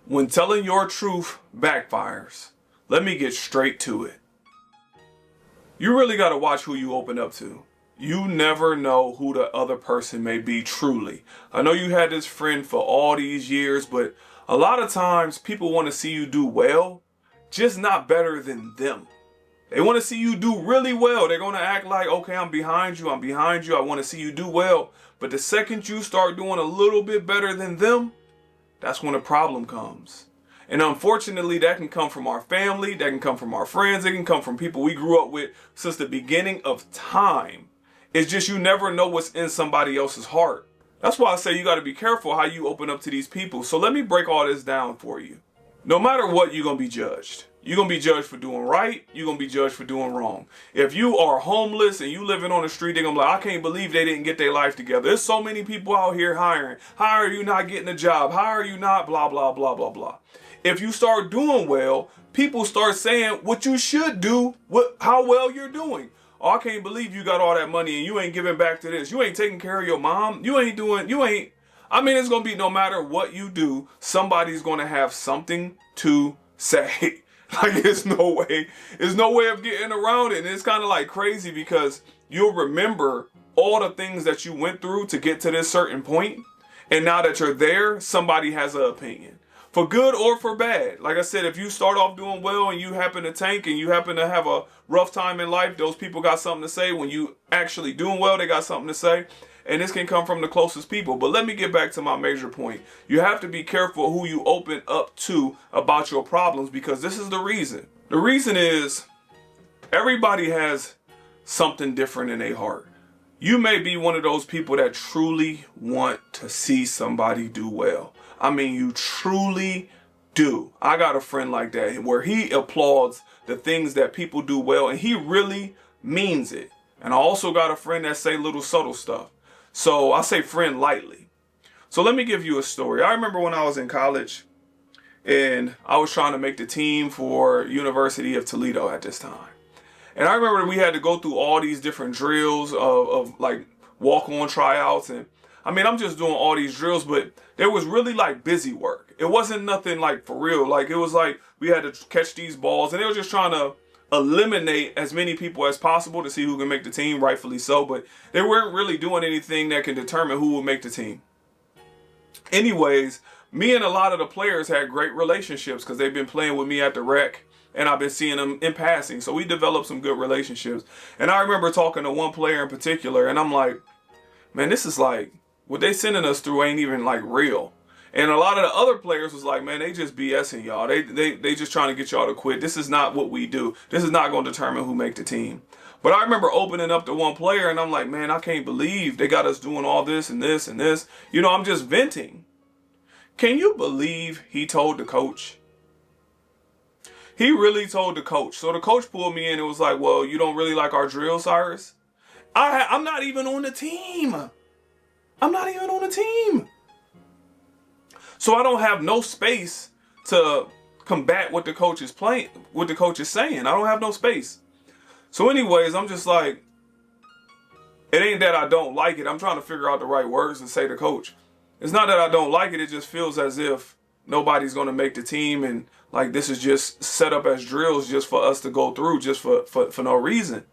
When telling your truth backfires, let me get straight to it. You really got to watch who you open up to. You never know who the other person may be truly. I know you had this friend for all these years, but a lot of times people want to see you do well, just not better than them. They want to see you do really well. They're going to act like, okay, I'm behind you, I want to see you do well. But the second you start doing a little bit better than them, that's when a problem comes. And unfortunately, that can come from our family, that can come from our friends, it can come from people we grew up with since the beginning of time. It's just you never know what's in somebody else's heart. That's why I say you got to be careful how you open up to these people. So let me break all this down for you. No matter what, you're going to be judged. You're going to be judged for doing right. You're going to be judged for doing wrong. If you are homeless and you living on the street, they're going to be like, I can't believe they didn't get their life together. There's so many people out here hiring. How are you not getting a job? How are you not blah, blah, blah, blah, blah. If you start doing well, people start saying what you should do, how well you're doing. Oh, I can't believe you got all that money and you ain't giving back to this. You ain't taking care of your mom. I mean, it's going to be no matter what you do, somebody's going to have something to say. Like, there's no way of getting around it. And it's kind of like crazy because you'll remember all the things that you went through to get to this certain point. And now that you're there, somebody has an opinion. For good or for bad. Like I said, if you start off doing well and you happen to tank and you happen to have a rough time in life, those people got something to say. When you actually doing well, they got something to say. And this can come from the closest people. But let me get back to my major point. You have to be careful who you open up to about your problems, because this is the reason. The reason is everybody has something different in their heart. You may be one of those people that truly want to see somebody do well. I mean, you truly do. I got a friend like that where he applauds the things that people do well and he really means it. And I also got a friend that say little subtle stuff. So I say friend lightly. So let me give you a story. I remember when I was in college and I was trying to make the team for University of Toledo at this time. And I remember we had to go through all these different drills of like walk-on tryouts. And I mean, I'm just doing all these drills, but there was really like busy work. It wasn't nothing like for real. Like it was like we had to catch these balls and they were just trying to eliminate as many people as possible to see who can make the team, rightfully so, but they weren't really doing anything that can determine who will make the team. Anyways, me and a lot of the players had great relationships because they've been playing with me at the rec and I've been seeing them in passing. So we developed some good relationships. And I remember talking to one player in particular and I'm like, man, this is like, what they sending us through ain't even like real. And a lot of the other players was like, man, they just BSing y'all. They just trying to get y'all to quit. This is not what we do. This is not going to determine who make the team. But I remember opening up to one player and I'm like, man, I can't believe they got us doing all this and this and this. You know, I'm just venting. Can you believe he told the coach? He really told the coach. So the coach pulled me in and was like, well, you don't really like our drill, Cyrus? I'm not even on the team. I'm not even on the team. So I don't have no space to combat what the coach is saying. I don't have no space. So anyways, I'm just like, it ain't that I don't like it. I'm trying to figure out the right words to say to coach. It's not that I don't like it. It just feels as if nobody's going to make the team. And like, this is just set up as drills just for us to go through just for no reason.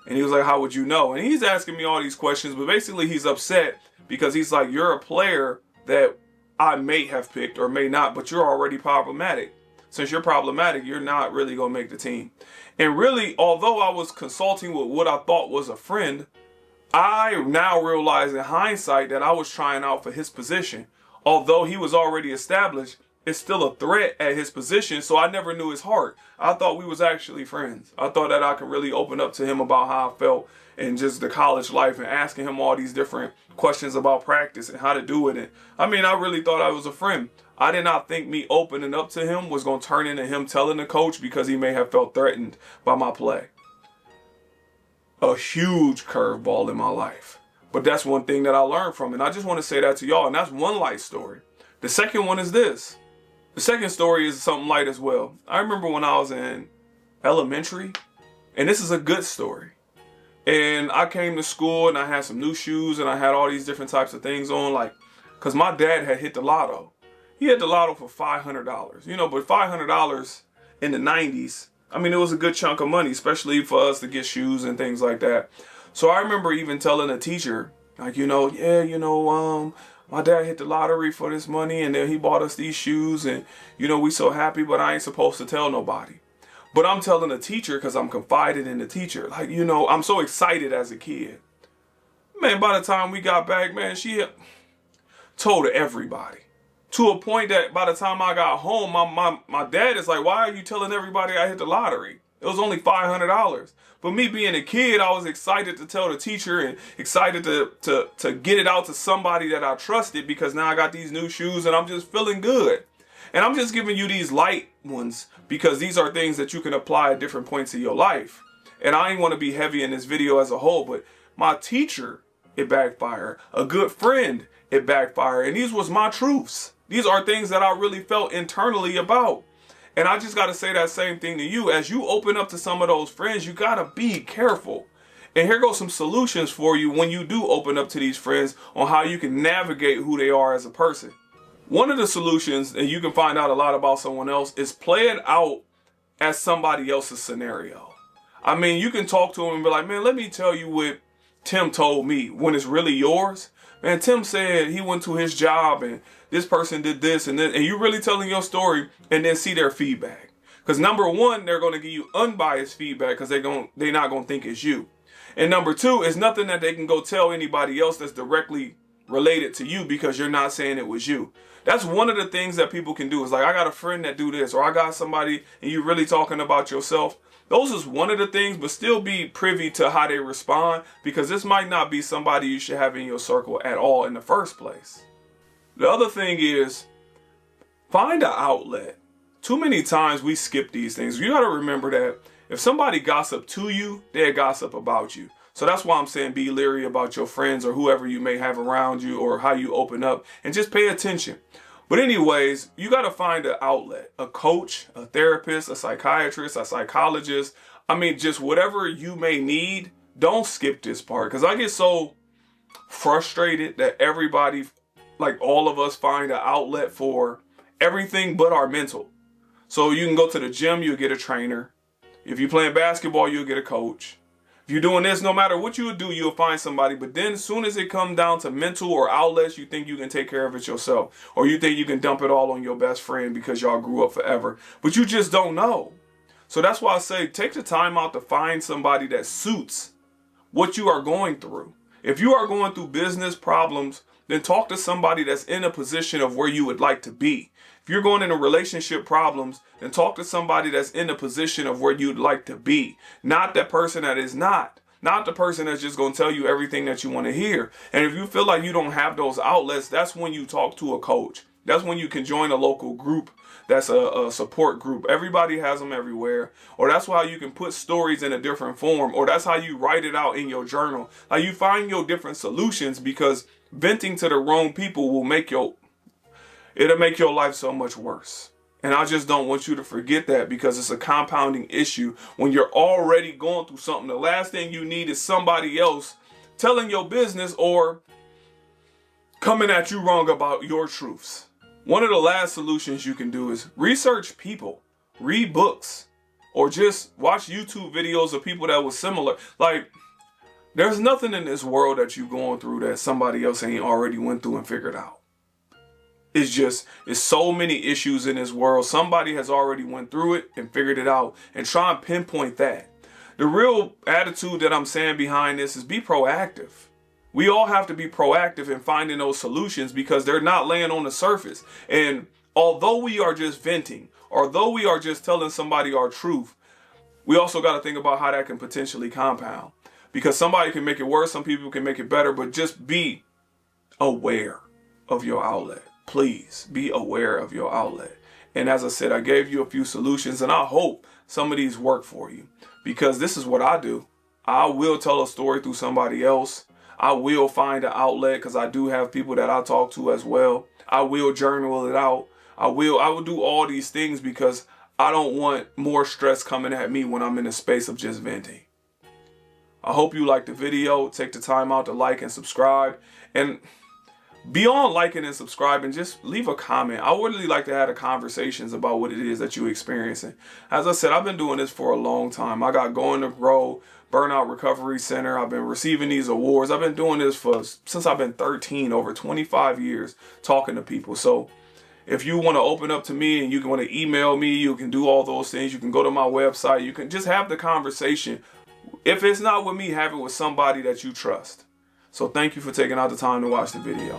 And he was like, how would you know? And he's asking me all these questions, but basically he's upset because he's like, you're a player that I may have picked or may not, but you're already problematic. Since you're problematic, you're not really going to make the team. And really, although I was consulting with what I thought was a friend, I now realize in hindsight that I was trying out for his position. Although he was already established, it's still a threat at his position, so I never knew his heart. I thought we was actually friends. I thought that I could really open up to him about how I felt in just the college life and asking him all these different questions about practice and how to do it. And I mean, I really thought I was a friend. I did not think me opening up to him was going to turn into him telling the coach because he may have felt threatened by my play. A huge curveball in my life. But that's one thing that I learned from it. And I just want to say that to y'all. And that's one light story. The second one is this. The second story is something light as well. I remember when I was in elementary, and this is a good story. And I came to school and I had some new shoes and I had all these different types of things on, like, because my dad had hit the lotto. He hit the lotto for $500. You know, but $500 in the 90s, I mean, it was a good chunk of money, especially for us to get shoes and things like that. So I remember even telling a teacher, like, my dad hit the lottery for this money and then he bought us these shoes and, we so happy, but I ain't supposed to tell nobody. But I'm telling the teacher because I'm confided in the teacher. Like, I'm so excited as a kid. Man, by the time we got back, man, she told everybody. To a point that by the time I got home, my dad is like, why are you telling everybody I hit the lottery? It was only $500. But me being a kid, I was excited to tell the teacher and excited to get it out to somebody that I trusted because now I got these new shoes and I'm just feeling good. And I'm just giving you these light ones because these are things that you can apply at different points in your life. And I ain't want to be heavy in this video as a whole, but my teacher, it backfired. A good friend, it backfired. And these was my truths. These are things that I really felt internally about. And I just got to say that same thing to you. As you open up to some of those friends, you got to be careful. And here goes some solutions for you when you do open up to these friends on how you can navigate who they are as a person. One of the solutions, and you can find out a lot about someone else, is play it out as somebody else's scenario. I mean, you can talk to them and be like, man, let me tell you what Tim told me when it's really yours. Man, Tim said he went to his job and this person did this and you really telling your story and then see their feedback. Because number one, they're going to give you unbiased feedback because they're not going to think it's you. And number two, it's nothing that they can go tell anybody else that's directly related to you because you're not saying it was you. That's one of the things that people can do. Is like, I got a friend that do this, or I got somebody and you really talking about yourself. Those is one of the things, but still be privy to how they respond because this might not be somebody you should have in your circle at all in the first place. The other thing is find an outlet. Too many times we skip these things. You got to remember that if somebody gossip to you, they'll gossip about you. So that's why I'm saying be leery about your friends or whoever you may have around you or how you open up and just pay attention. But anyways, you got to find an outlet, a coach, a therapist, a psychiatrist, a psychologist. I mean, just whatever you may need. Don't skip this part because I get so frustrated that everybody, like all of us, find an outlet for everything but our mental. So you can go to the gym, you'll get a trainer. If you're playing basketball, you'll get a coach. If you're doing this, no matter what you do, you'll find somebody. But then as soon as it comes down to mental or outlets, you think you can take care of it yourself. Or you think you can dump it all on your best friend because y'all grew up forever. But you just don't know. So that's why I say take the time out to find somebody that suits what you are going through. If you are going through business problems, then talk to somebody that's in a position of where you would like to be. If you're going into relationship problems, then talk to somebody that's in a position of where you'd like to be. Not that person that is not. Not the person that's just going to tell you everything that you want to hear. And if you feel like you don't have those outlets, that's when you talk to a coach. That's when you can join a local group that's a support group. Everybody has them everywhere. Or that's why you can put stories in a different form. Or that's how you write it out in your journal. Like you find your different solutions because venting to the wrong people will it'll make your life so much worse. And I just don't want you to forget that because it's a compounding issue. When you're already going through something, the last thing you need is somebody else telling your business or coming at you wrong about your truths. One of the last solutions you can do is research people, read books, or just watch YouTube videos of people that was similar. Like, there's nothing in this world that you're going through that somebody else ain't already went through and figured out. It's so many issues in this world. Somebody has already went through it and figured it out, and try and pinpoint that. The real attitude that I'm saying behind this is be proactive. We all have to be proactive in finding those solutions because they're not laying on the surface. And although we are just venting, although we are just telling somebody our truth, we also got to think about how that can potentially compound. Because somebody can make it worse, some people can make it better, but just be aware of your outlet. Please be aware of your outlet. And as I said, I gave you a few solutions and I hope some of these work for you because this is what I do. I will tell a story through somebody else. I will find an outlet because I do have people that I talk to as well. I will journal it out. I will do all these things because I don't want more stress coming at me when I'm in a space of just venting. I hope you liked the video. Take the time out to like and subscribe. And Beyond liking and subscribing, just leave a comment. I would really like to have the conversations about what it is that you're experiencing. As I said, I've been doing this for a long time. I got Going to Grow, Burnout Recovery Center. I've been receiving these awards. I've been doing this since I've been 13, over 25 years, talking to people. So if you want to open up to me and you want to email me, you can do all those things. You can go to my website. You can just have the conversation. If it's not with me, have it with somebody that you trust. So thank you for taking out the time to watch the video.